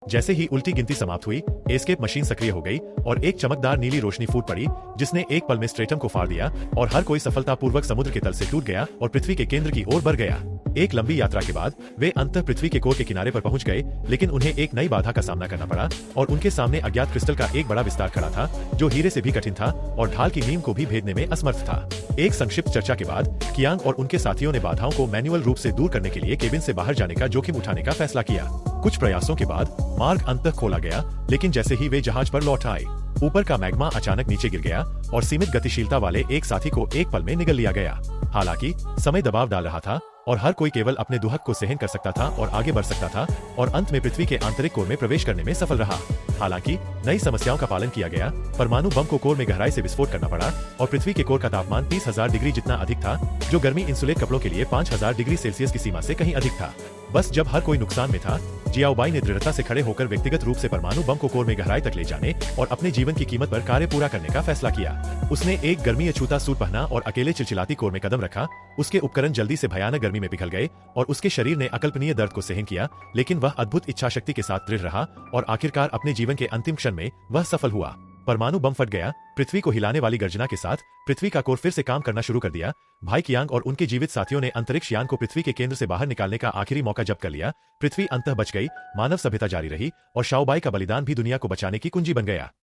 जैसे ही उल्टी गिनती समाप्त हुई, एस्केप मशीन सक्रिय हो गई और एक चमकदार नीली रोशनी फूट पड़ी, जिसने एक पल में स्ट्रेटम को फाड़ दिया और हर कोई सफलतापूर्वक समुद्र के तल से टूट गया और पृथ्वी के केंद्र की ओर बढ़ गया। एक लंबी यात्रा के बाद वे अंततः पृथ्वी के कोर के किनारे पर पहुंच गए, लेकिन उन्हें एक नई बाधा का सामना करना पड़ा और उनके सामने अज्ञात क्रिस्टल का एक बड़ा विस्तार खड़ा था, जो हीरे से भी कठिन था और ढाल की नींव को भी भेदने में असमर्थ था। एक संक्षिप्त चर्चा के बाद कियांग और उनके साथियों ने बाधाओं को मैन्युअल रूप से दूर करने के लिए केबिन से बाहर जाने का जोखिम उठाने का फैसला किया। कुछ प्रयासों के बाद मार्ग अंततः खोला गया, लेकिन जैसे ही वे जहाज पर लौट आए, ऊपर का मैग्मा अचानक नीचे गिर गया और सीमित गतिशीलता वाले एक साथी को एक पल में निगल लिया गया। हालांकि समय दबाव डाल रहा था और हर कोई केवल अपने दुहक को सहन कर सकता था और आगे बढ़ सकता था और अंत में पृथ्वी के आंतरिक कोर में प्रवेश करने में सफल रहा। हालांकि नई समस्याओं का पालन किया गया। परमाणु बम को कोर में गहराई से विस्फोट करना पड़ा और पृथ्वी के कोर का तापमान 30,000 डिग्री जितना अधिक था, जो गर्मी इंसुलेट कपड़ों के लिए 5,000 डिग्री सेल्सियस की सीमा से कहीं अधिक था। बस जब हर कोई नुकसान में था, जियाओबाई ने दृढ़ता से खड़े होकर व्यक्तिगत रूप से परमाणु बम को कोर में गहराई तक ले जाने और अपने जीवन की कीमत पर कार्य पूरा करने का फैसला किया। उसने एक गर्मी अछूता सूट पहना और अकेले चिलचिलाती कोर में कदम रखा। उसके उपकरण जल्दी से भयानक गर्मी में पिघल गए और उसके शरीर ने अकल्पनीय दर्द को सहन किया, लेकिन वह अद्भुत इच्छाशक्ति के साथ दृढ़ रहा और आखिरकार अपने जीवन के अंतिम क्षण में वह सफल हुआ। परमाणु बम फट गया। पृथ्वी को हिलाने वाली गर्जना के साथ पृथ्वी का कोर फिर से काम करना शुरू कर दिया। भाई कियांग और उनके जीवित साथियों ने अंतरिक्ष यान को पृथ्वी के केंद्र से बाहर निकालने का आखिरी मौका जब्त कर लिया। पृथ्वी अंततः बच गई, मानव सभ्यता जारी रही और शाओबाई का बलिदान भी दुनिया को बचाने की कुंजी बन गया।